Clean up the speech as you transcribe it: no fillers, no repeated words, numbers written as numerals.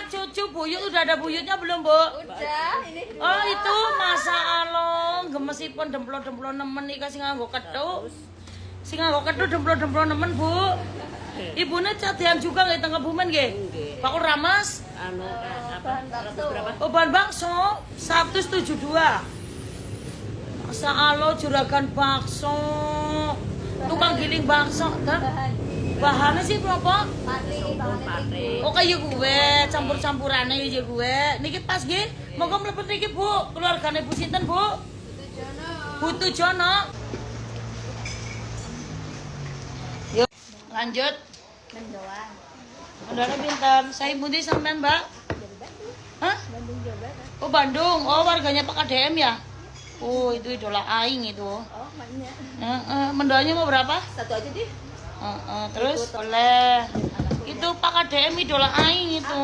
cucu buyut udah ada buyutnya belum, Bu? Udah, ini dua. Oh, itu masa along gemesipun demplo-demplo nemen iki sing nganggo kethuk. Sing nganggo kethuk demplo-demplo nemen, Bu. Ibune cadean juga nggih teng Kebumen nggih. Bakul ramas. Anu apa? Bahan bakso. Berapa? Oh, bahan bakso 172. Masa alo juragan bakso. Tukang giling bakso, kan? Bahannya sih berapa? Pati. Oh kayak gue, campur-campurannya ya gue. Niki pas nggih. Monggo mlebet niki, Bu. Keluargane Bu sinten, Bu? Butuh Jono. Yuk, lanjut. Mendoan. Saudara pinter. Saya Budi sampean, Mbak? Hah? Bandung Jawa Barat. Oh, Bandung. Oh, warganya Pak KDM ya? Oh, itu idola aing itu. Oh, banyak. Mendoanya mau berapa? Satu aja deh. Terus oleh itu Pak KDM idola aing itu.